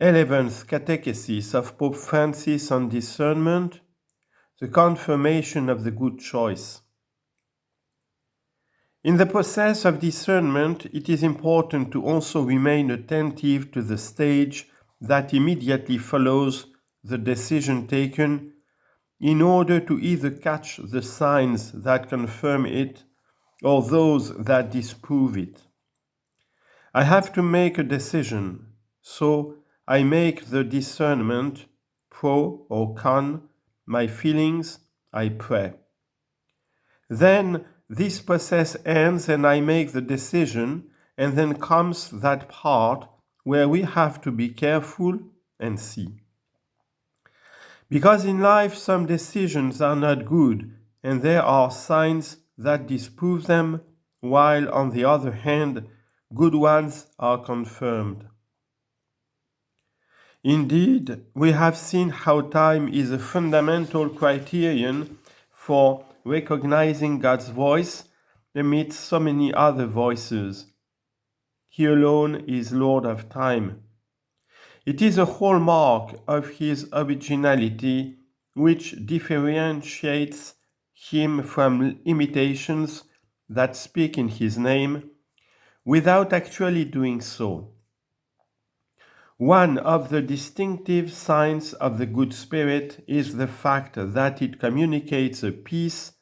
11th Catechesis of Pope Francis on Discernment, the confirmation of the good choice. In the process of discernment, it is important to also remain attentive to the stage that immediately follows the decision taken in order to either catch the signs that confirm it or those that disprove it. I have to make a decision, so I make the discernment, pro or con, my feelings, I pray. Then this process ends and I make the decision, and then comes that part where we have to be careful and see. Because in life some decisions are not good, and there are signs that disprove them, while on the other hand, good ones are confirmed. Indeed, we have seen how time is a fundamental criterion for recognizing God's voice amidst so many other voices. He alone is Lord of time. It is a hallmark of his originality which differentiates him from imitations that speak in his name without actually doing so. One of the distinctive signs of the good spirit is the fact that it communicates a peace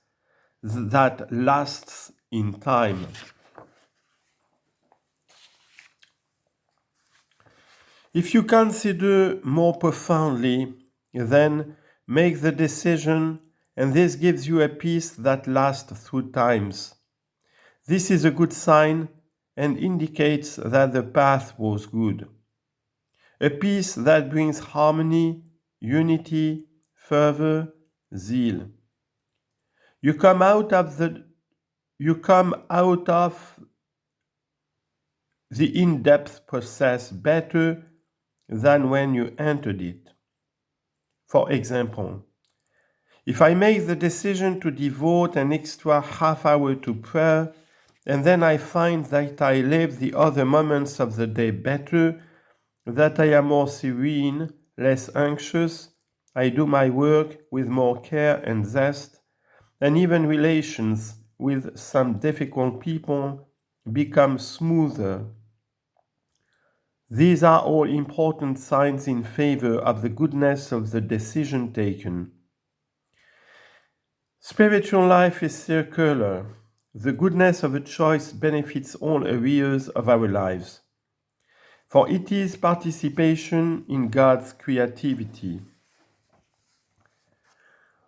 that lasts in time. If you consider more profoundly, then make the decision, and this gives you a peace that lasts through times. This is a good sign and indicates that the path was good. A peace that brings harmony, unity, fervor, zeal. You come out of the in-depth process better than when you entered it. For example, if I make the decision to devote an extra half hour to prayer, and then I find that I live the other moments of the day better, that I am more serene, less anxious, I do my work with more care and zest, and even relations with some difficult people become smoother. These are all important signs in favor of the goodness of the decision taken. Spiritual life is circular. The goodness of a choice benefits all areas of our lives, for it is participation in God's creativity.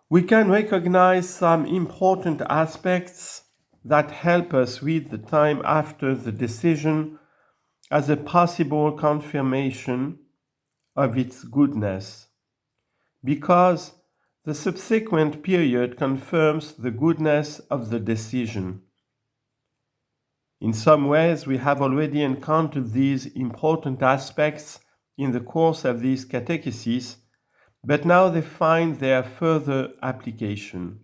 We can recognize some important aspects that help us read the time after the decision as a possible confirmation of its goodness, because the subsequent period confirms the goodness of the decision. In some ways, we have already encountered these important aspects in the course of these catecheses, but now they find their further application.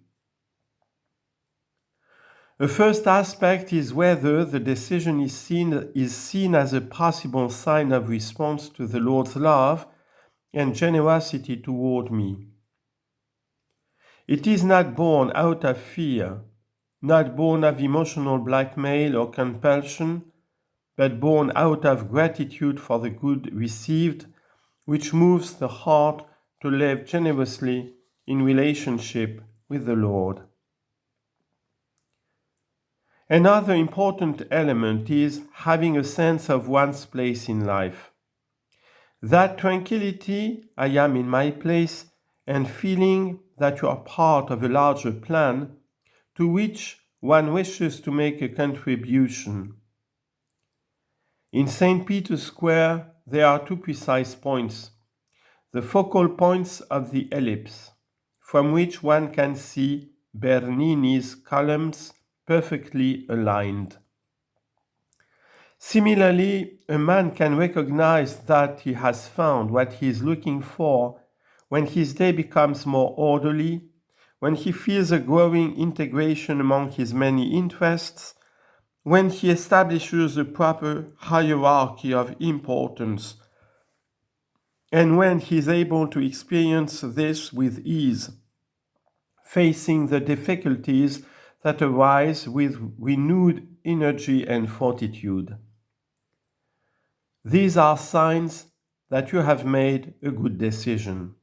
The first aspect is whether the decision is seen as a possible sign of response to the Lord's love and generosity toward me. It is not born out of fear, not born of emotional blackmail or compulsion, but born out of gratitude for the good received, which moves the heart to live generously in relationship with the Lord. Another important element is having a sense of one's place in life. That tranquility, I am in my place, and feeling that you are part of a larger plan to which one wishes to make a contribution. In St. Peter's Square, there are two precise points, the focal points of the ellipse, from which one can see Bernini's columns perfectly aligned. Similarly, a man can recognize that he has found what he is looking for when his day becomes more orderly, when he feels a growing integration among his many interests, when he establishes a proper hierarchy of importance And when he is able to experience this with ease, facing the difficulties that arise with renewed energy and fortitude. These are signs that you have made a good decision.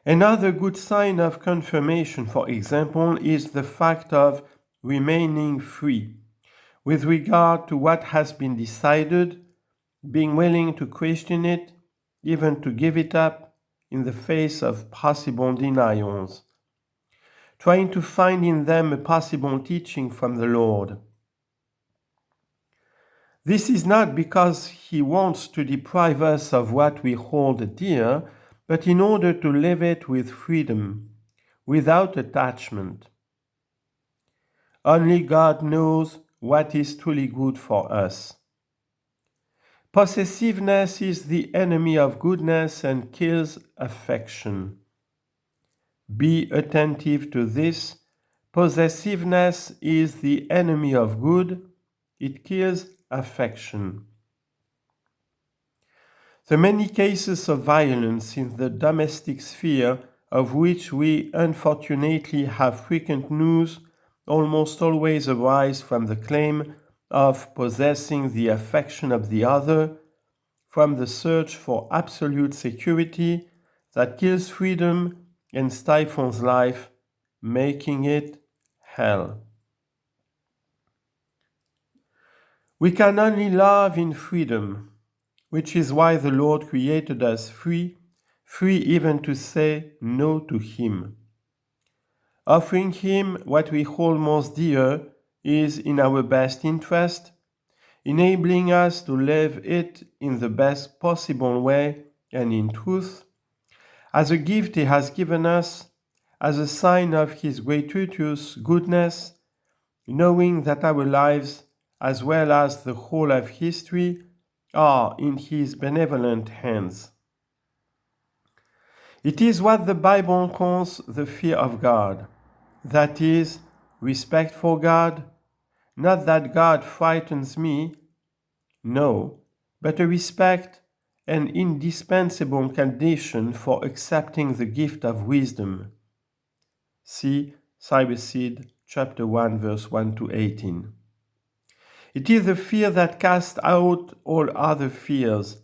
Another good sign of confirmation, for example, is the fact of remaining free with regard to what has been decided, being willing to question it, even to give it up in the face of possible denials, trying to find in them a possible teaching from the Lord. This is not because he wants to deprive us of what we hold dear, but in order to live it with freedom, without attachment. Only God knows what is truly good for us. Possessiveness is the enemy of goodness and kills affection. Be attentive to this. Possessiveness is the enemy of good. It kills affection. The many cases of violence in the domestic sphere, of which we unfortunately have frequent news, almost always arise from the claim of possessing the affection of the other, from the search for absolute security that kills freedom and stifles life, making it hell. We can only love in freedom, which is why the Lord created us free even to say no to Him. Offering Him what we hold most dear is in our best interest, enabling us to live it in the best possible way and in truth, as a gift He has given us, as a sign of His gratuitous goodness, knowing that our lives, as well as the whole of history, are in His benevolent hands. It is what the Bible calls the fear of God, that is, respect for God, not that God frightens me, no, but a respect, an indispensable condition for accepting the gift of wisdom. See Seed, chapter 1, verse 1 to 18. It is the fear that casts out all other fears,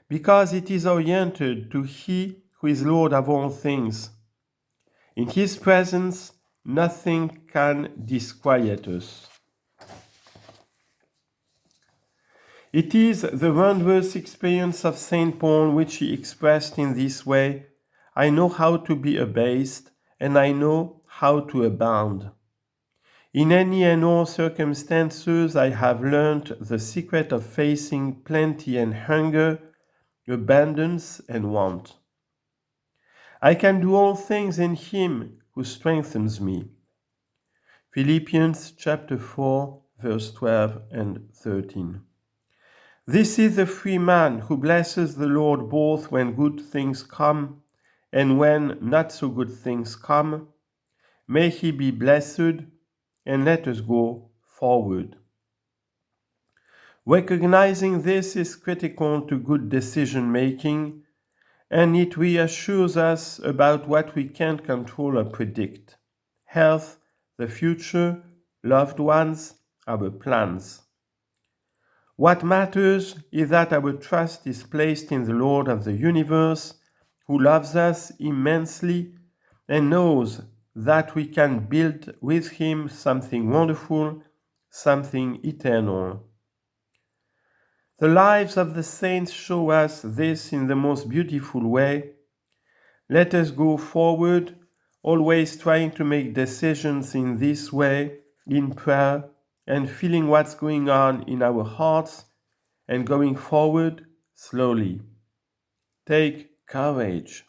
because it is oriented to He who is Lord of all things. In His presence, nothing can disquiet us. It is the wondrous experience of St. Paul which he expressed in this way: I know how to be abased, and I know how to abound. In any and all circumstances, I have learned the secret of facing plenty and hunger, abundance and want. I can do all things in Him who strengthens me. Philippians chapter 4, verse 12 and 13. This is the free man who blesses the Lord both when good things come and when not so good things come. May he be blessed, and let us go forward. Recognizing this is critical to good decision making, and it reassures us about what we can't control or predict: health, the future, loved ones, our plans. What matters is that our trust is placed in the Lord of the universe, who loves us immensely and knows that we can build with Him something wonderful, something eternal. The lives of the saints show us this in the most beautiful way. Let us go forward, always trying to make decisions in this way, in prayer, and feeling what's going on in our hearts, and going forward slowly. Take courage.